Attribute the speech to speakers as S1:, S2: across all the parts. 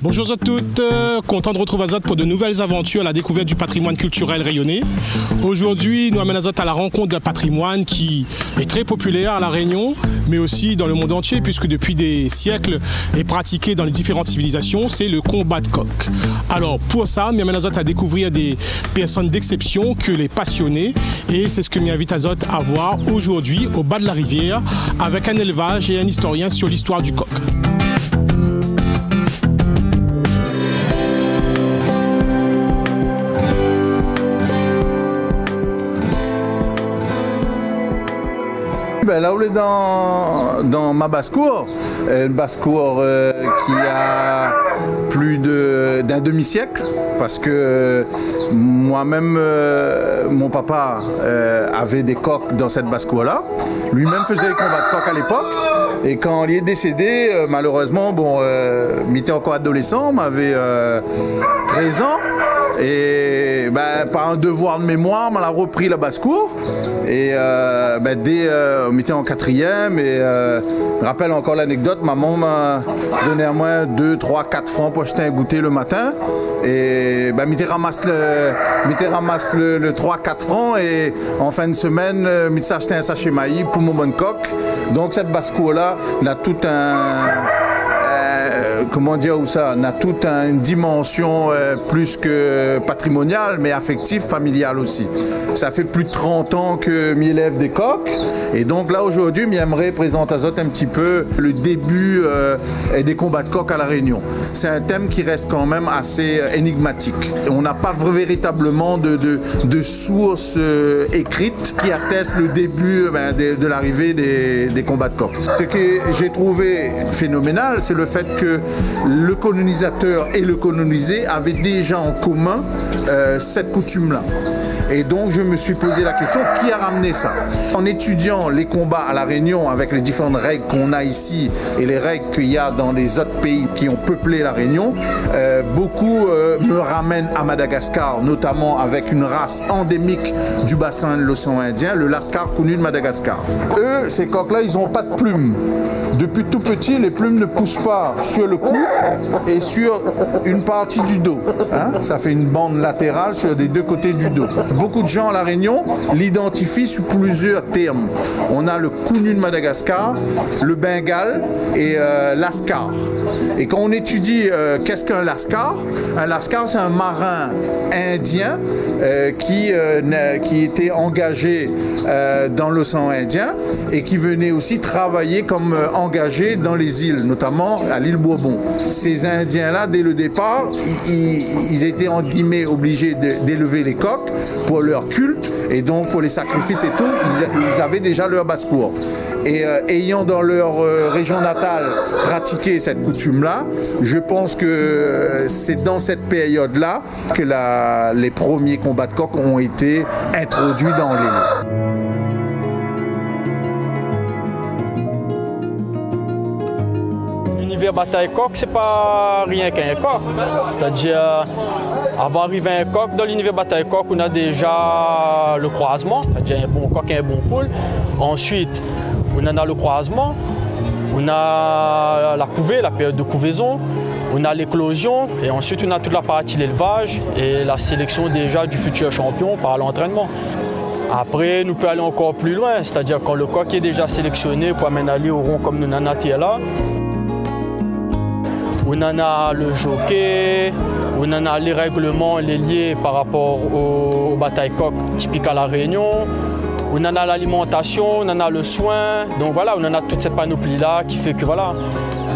S1: Bonjour à toutes, content de retrouver Azot pour de nouvelles aventures à la découverte du patrimoine culturel rayonnais. Aujourd'hui, nous amènons Azot à la rencontre d'un patrimoine qui est très populaire à La Réunion, mais aussi dans le monde entier, puisque depuis des siècles est pratiqué dans les différentes civilisations, c'est le combat de coq. Alors pour ça, nous amènons Azot à découvrir des personnes d'exception que les passionnés, et c'est ce que m'invite Azot à voir aujourd'hui au bas de la rivière, avec un élevage et un historien sur l'histoire du coq.
S2: Là, on est dans ma basse-cour, une basse-cour qui a plus d'un demi-siècle, parce que moi-même, mon papa avait des coqs dans cette basse-cour-là. Lui-même faisait les combats de coq à l'époque. Et quand il est décédé, malheureusement, il était encore adolescent, m'avait 13 ans. Et par un devoir de mémoire, on a repris la basse-cour. Et dès on était en quatrième, et je rappelle encore l'anecdote, maman m'a donné à moi 2, 3, 4 francs pour acheter un goûter le matin. Et m'était ramasse le 3-4 francs, et en fin de semaine, m'était acheté un sachet maïs pour mon bon coq. Donc cette basse-cour-là, il a tout un... comment dire où ça, on a toute une dimension plus que patrimoniale, mais affective, familiale aussi. Ça fait plus de 30 ans que m'élève des coqs, et donc là aujourd'hui, j'aimerais présenter à Azot un petit peu le début des combats de coqs à La Réunion. C'est un thème qui reste quand même assez énigmatique. On n'a pas véritablement de sources écrites qui attestent le début de l'arrivée des combats de coqs. Ce que j'ai trouvé phénoménal, c'est le fait que le colonisateur et le colonisé avaient déjà en commun cette coutume-là. Et donc je me suis posé la question, qui a ramené ça? En étudiant les combats à La Réunion avec les différentes règles qu'on a ici et les règles qu'il y a dans les autres pays qui ont peuplé La Réunion, beaucoup me ramènent à Madagascar, notamment avec une race endémique du bassin de l'océan Indien, le Lascar connu de Madagascar. Eux, ces coqs-là, ils n'ont pas de plumes. Depuis tout petit, les plumes ne poussent pas sur le cou et sur une partie du dos. Ça fait une bande latérale sur les deux côtés du dos. Beaucoup de gens à La Réunion l'identifient sous plusieurs termes. On a le Kounu de Madagascar, le Bengale et l'Ascar. Et quand on étudie qu'est-ce qu'un Lascar c'est un marin indien qui était engagé dans l'océan Indien et qui venait aussi travailler comme engagé dans les îles, notamment à l'île Bourbon. Ces Indiens-là, dès le départ, ils étaient en guillemets obligés d'élever les coqs pour leur culte, et donc pour les sacrifices et tout, ils avaient déjà leur basse-cour. Et ayant dans leur région natale pratiqué cette coutume-là, je pense que c'est dans cette période-là que les premiers combats de coq ont été introduits dans l'île.
S3: L'univers bataille coq, c'est pas rien qu'un coq. C'est-à-dire, avant d'arriver à un coq, dans l'univers bataille coq, on a déjà le croisement, c'est-à-dire un bon coq et un bon poule. Ensuite, on en a le croisement, on a la couvée, la période de couvaison, on a l'éclosion, et ensuite on a toute la partie de l'élevage et la sélection déjà du futur champion par l'entraînement. Après, nous pouvons aller encore plus loin, c'est-à-dire quand le coq est déjà sélectionné pour amener aller au rond comme nous en avons là. On en a le jockey, on en a les règlements, les liés par rapport aux batailles coq typiques à La Réunion. On en a l'alimentation, on en a le soin. Donc voilà, on en a toute cette panoplie-là qui fait que voilà,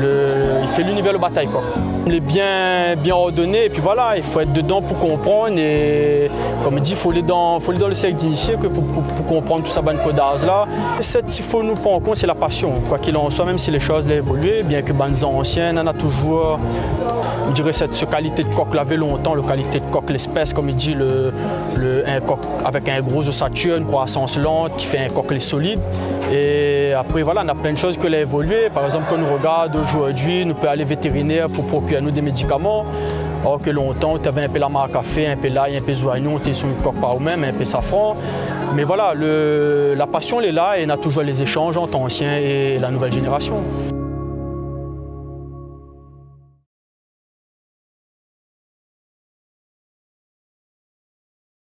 S3: il fait l'univers de bataille coq. Il est bien ordonné, et puis voilà, il faut être dedans pour comprendre. Et comme je dis, il faut aller dans le cercle d'initié pour comprendre tout ça, bonne codage-là. Ce qu'il faut nous prendre en compte, c'est la passion. Quoi qu'il en soit, même si les choses ont évolué, bien que les anciennes, on a toujours, je dirais, cette qualité de coq lavé longtemps, la qualité de coq, l'espèce, comme il dit, un coq avec un gros ossature, une croissance lente, qui fait un coq solide. Et après, voilà, on a plein de choses qui ont évolué. Par exemple, quand on regarde aujourd'hui, nous pouvons aller vétérinaire pour procurer à nous des médicaments. Alors que longtemps, tu avais un peu la marque à café, un peu l'ail, un peu zoignon, tu es sur une coque par vous-même, un peu safran. Mais voilà, la passion elle est là et on a toujours les échanges entre anciens et la nouvelle génération.